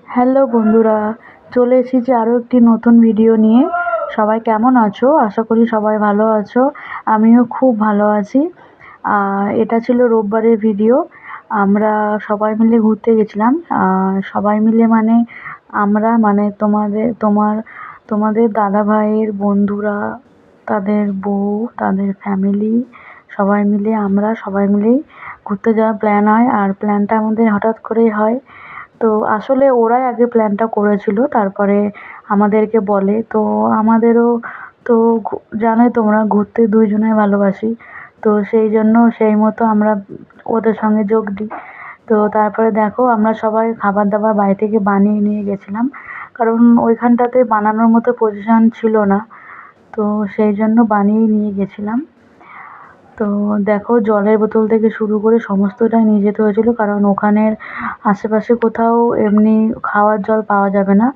Hello বন্ধুরা, চলে এসেছি আরও একটি নতুন ভিডিও নিয়ে। সবাই কেমন আছো? আশা করি সবাই ভালো আছো। আমিও খুব ভালো আছি। এটা ছিল রোববারের ভিডিও। আমরা সবাই মিলে ঘুরতে গেছিলাম। সবাই মিলে মানে আমরা মানে তোমাদের দাদা ভাইয়ের বন্ধুরা, তাদের বউ, তাদের ফ্যামিলি, সবাই মিলেই ঘুরতে যাওয়ার প্ল্যান হয়। আর প্ল্যানটা আমাদের হঠাৎ করেই হয়। তো আসলে ওরাই আগে প্ল্যানটা করেছিল, তারপরে আমাদেরকে বলে। তো আমাদেরও তো জানোই তোমরা, ঘুরতে দুইজনে ভালোবাসি। তো সেই জন্য সেই মতো আমরা ওদের সঙ্গে যোগ দিই। তো তারপরে দেখো, আমরা সবাই খাবার দাবার বাড়ি থেকে বানিয়ে নিয়ে গেছিলাম, কারণ ওইখানটাতে বানানোর মতো পজিশন ছিল না। তো সেই জন্য বানিয়ে নিয়ে গেছিলাম। তো দেখো, জলের বোতল থেকে শুরু করে সমস্তটাই নিয়ে যেতে হয়েছিল, কারণ ওখানের আশেপাশে কোথাও এমনি খাওয়ার জল পাওয়া যাবে না,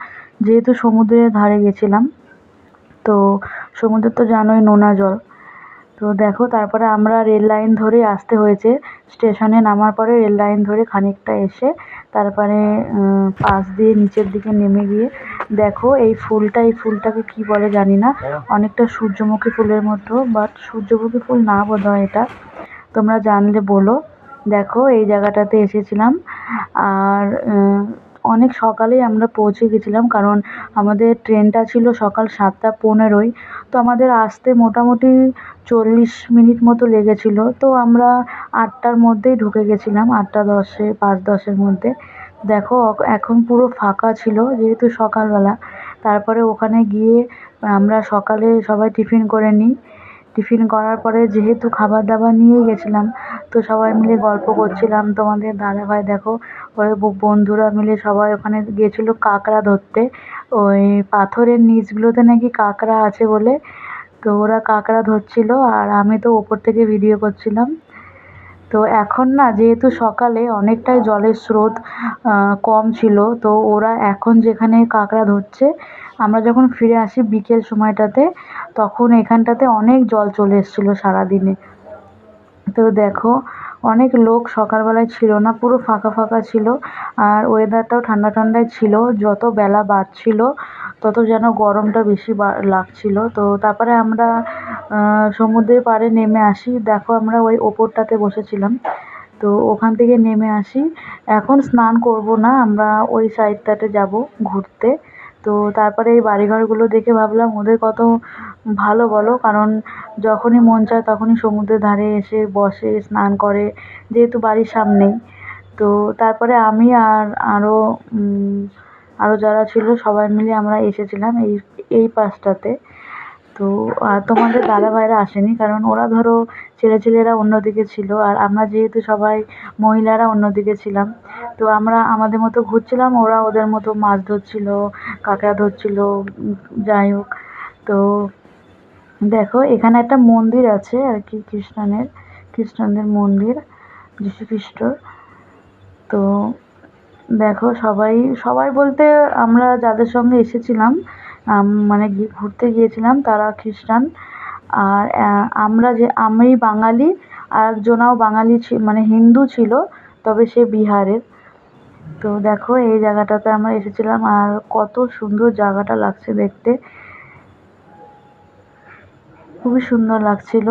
যেহেতু সমুদ্রের ধারে গেছিলাম। তো সমুদ্রের তো জানোই নোনা জল। তো দেখো, তারপরে আমরা রেল লাইন ধরে আসতে হয়েছে। স্টেশনে নামার পরে রেল লাইন ধরে খানিকটা এসে তারপরে পাশ দিয়ে নিচের দিকে নেমে গিয়ে দেখো এই ফুলটাকে কি বলে জানি না, অনেকটা সূর্যমুখী ফুলের মতো, বাট সূর্যমুখী ফুল না বোধহয় এটা, তোমরা জানলে বলো। দেখো এই জায়গাটাতে এসেছিলাম। আর অনেক সকালেই আমরা পৌঁছে গেছিলাম, কারণ আমাদের ট্রেনটা ছিল সকাল 7:15। তো আমাদের আসতে মোটামুটি 40 মিনিট মতো লেগেছিল। তো আমরা 8টার মধ্যেই ঢুকে গেছিলাম, 8:10, 5:10-এর মধ্যে। দেখো এখন পুরো ফাঁকা ছিল, যেহেতু সকালবেলা। তারপরে ওখানে গিয়ে আমরা সকালে সবাই টিফিন করে নিই। টিফিন করার পরে যেহেতু খাবার দাবার নিয়ে গেছিলাম, তো সবাই মিলে গল্প করছিলাম। তোমাদের দাদাভাই দেখো, ওই বন্ধুরা মিলে সবাই ওখানে গিয়েছিল কাঁকড়া ধরতে। ওই পাথরের নিচগুলোতে নাকি কাঁকড়া আছে বলে, তো ওরা কাঁকড়া ধরছিল, আর আমি তো ওপর থেকে ভিডিও করছিলাম। তো এখন না, যেহেতু সকালে অনেকটাই জলের স্রোত কম ছিল, তো ওরা এখন যেখানে কাঁকড়া ধরছে, আমরা যখন ফিরে আসি বিকেল সময়টাতে, তখন এখানটাতে অনেক জল চলে এসেছিলো সারাদিনে। তো দেখো, অনেক লোক সকালবেলায় ছিল না, পুরো ফাঁকা ফাঁকা ছিল। আর ওয়েদারটাও ঠান্ডা ঠান্ডাই ছিল। যত বেলা বাড়ছিল তত যেন গরমটা বেশি লাগছিল। তো তারপরে আমরা সমুদ্রের পাড়ে নেমে আসি। দেখো, আমরা ওই ওপরটাতে বসেছিলাম। তো ওখান থেকে নেমে আসি। এখন স্নান করব না, আমরা ওই সাইডটাতে যাব ঘুরতে। তো তারপরে এই বাড়িঘরগুলো দেখে ভাবলাম ওদের কত ভালো বলো, কারণ যখনই মন চায় তখনই সমুদ্রের ধারে এসে বসে, স্নান করে, যেহেতু বাড়ির সামনেই। তো তারপরে আমি আর আরও যারা ছিল সবাই মিলে আমরা এসেছিলাম এই এই পাশটাতে। তো তোমাদের দাদাভাইরা আসেনি, কারণ ওরা ধরো ছেলেরা অন্যদিকে ছিল, আর আমরা যেহেতু সবাই মহিলারা অন্যদিকে ছিলাম। তো আমরা আমাদের মতো ঘুরছিলাম, ওরা ওদের মতো মাছ ধরছিল, কাঁকড়া ধরছিল। যাই হোক, তো দেখো এখানে একটা মন্দির আছে আর কি, খ্রিস্টানদের মন্দির, যীশু খ্রিস্টর। তো দেখো, সবাই বলতে আমরা যাদের সঙ্গে এসেছিলাম, মানে ঘুরতে গিয়েছিলাম, তারা খ্রিস্টান। আর আমি বাঙালি, আর একজনাও বাঙালি মানে হিন্দু ছিল, তবে সে বিহারের। তো দেখো এই জায়গাটাতে আমরা এসেছিলাম, আর কত সুন্দর জায়গাটা লাগছে দেখতে, খুবই সুন্দর লাগছিল।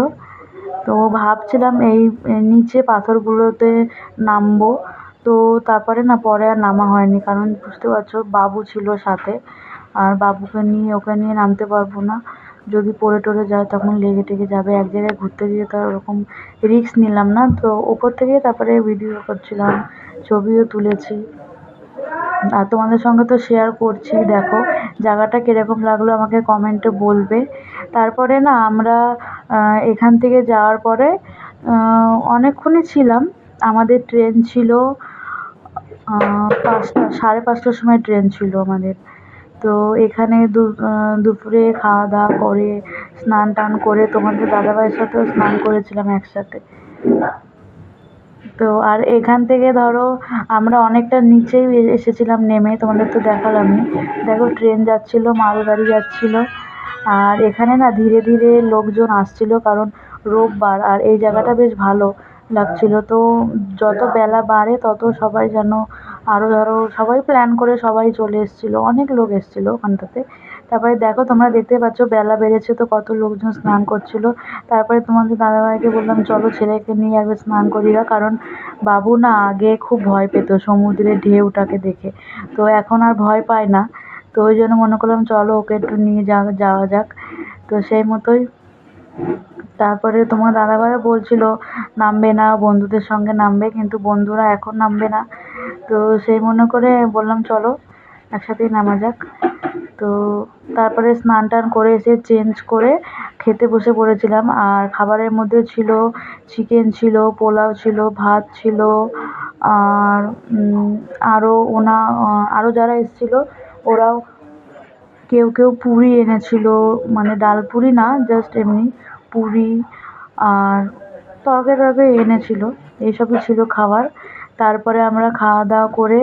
তো ভাবছিলাম এই নিচে পাথরগুলোতে নামবো, তো তারপরে না, পরে আর নামা হয়নি, কারণ বুঝতে পারছো বাবু ছিল সাথে, আর ওকে নিয়ে নামতে পারবো না। যদি পড়ে টরে যায় তখন লেগে টেগে যাবে। এক জায়গায় ঘুরতে গিয়ে তো ওরকম রিস্ক নিলাম না। তো ওপর থেকে তারপরে ভিডিও করছিলাম, ছবিও তুলেছি, আর তোমাদের সঙ্গে তো শেয়ার করছি। দেখো জায়গাটা কীরকম লাগলো আমাকে কমেন্টে বলবে। তারপরে না আমরা এখান থেকে যাওয়ার পরে অনেকক্ষণই ছিলাম। আমাদের ট্রেন ছিল 5টা, 5:30টার সময় ট্রেন ছিল আমাদের। তো এখানে দুপুরে খাওয়া দাওয়া করে, স্নান টান করে, তোমাদের দাদাভাইয়ের সাথেও স্নান করেছিলাম একসাথে। তো আর এখান থেকে ধরো আমরা অনেকটা নিচেই এসেছিলাম নেমে, তোমাদের তো দেখালামই। দেখো ট্রেন যাচ্ছিল, মালগাড়ি যাচ্ছিল। আর এখানে না ধীরে ধীরে লোকজন আসছিল, কারণ রোববার, আর এই জায়গাটা বেশ ভালো, লাগছিল। তো যত বেলা বাড়ে তত সবাই যেন আরও ধরো সবাই প্ল্যান করে সবাই চলে এসেছিলো, অনেক লোক এসেছিলো ওখানটাতে। তারপরে দেখো তোমরা দেখতে পাচ্ছ বেলা বেড়েছে তো কত লোকজন স্নান করছিল। তারপরে তোমাদের দাদাভাইকে বললাম চলো ছেলেকে নিয়ে একবার স্নান করি না, কারণ বাবু না আগে খুব ভয় পেত সমুদ্রের ঢেউটাকে দেখে, তো এখন আর ভয় পায় না। তো ওই জন্য মনে করলাম চলো ওকে একটু নিয়ে যাওয়া যাক। তো সেই মতোই তারপরে তোমার দাদাভাইও বলছিল নামবে না, বন্ধুদের সঙ্গে নামবে, কিন্তু বন্ধুরা এখন নামবে না। তো সেই মনে করে বললাম চলো একসাথেই নামা যাক। তো তারপরে স্নান টান করে এসে চেঞ্জ করে খেতে বসে পড়েছিলাম। আর খাবারের মধ্যে ছিল চিকেন, ছিল পোলাও, ছিল ভাত, ছিল আর আরও আরও যারা এসেছিলো ওরাও কেউ কেউ পুরি এনেছিল, মানে ডাল পুরি না, জাস্ট এমনি পুরি আর তরকারি এনেছিল, এইসবই ছিল খাবার। তারপরে আমরা খাওয়া দাওয়া করে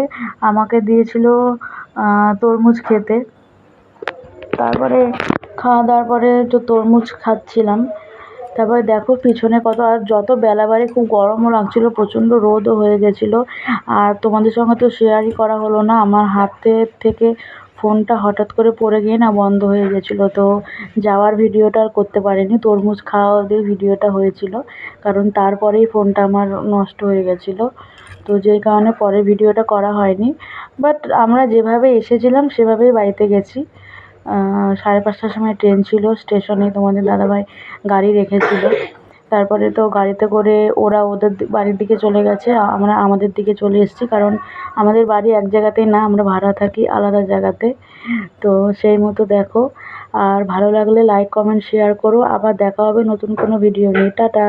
আমাকে দিয়েছিল তরমুজ খেতে। তারপরে খাওয়া দাওয়ার পরে একটু তরমুজ খাচ্ছিলাম। তারপরে দেখো পিছনে কত, আর যত বেলা বাড়ে খুব গরমও লাগছিলো, প্রচণ্ড রোদও হয়ে গেছিলো। আর তোমাদের সঙ্গে তো শেয়ারই করা হলো না, আমার হাতের থেকে ফোনটা হঠাৎ করে পড়ে গিয়ে না বন্ধ হয়ে গেছিলো। তো যাওয়ার ভিডিওটা আর করতে পারিনি, তরমুজ খাওয়া অবধি ভিডিওটা হয়েছিল, কারণ তারপরেই ফোনটা আমার নষ্ট হয়ে গেছিলো। তো যেই কারণে পরের ভিডিওটা করা হয়নি। বাট আমরা যেভাবে এসেছিলাম সেভাবেই বাড়িতে গেছি। 5:30টার সময় ট্রেন ছিল, স্টেশনে তোমাদের দাদাভাই গাড়ি রেখেছিল। তারপরে তো গাড়িতে করে ওরা ওদের বাড়ির দিকে চলে গেছে, আমরা আমাদের দিকে চলে এসেছি, কারণ আমাদের বাড়ি এক জায়গাতেই না, আমরা ভাড়া থাকি আলাদা জায়গাতে। তো সেই মতো দেখো, আর ভালো লাগলে লাইক কমেন্ট শেয়ার করো। আবার দেখা হবে নতুন কোনো ভিডিও নিয়ে। টাটা।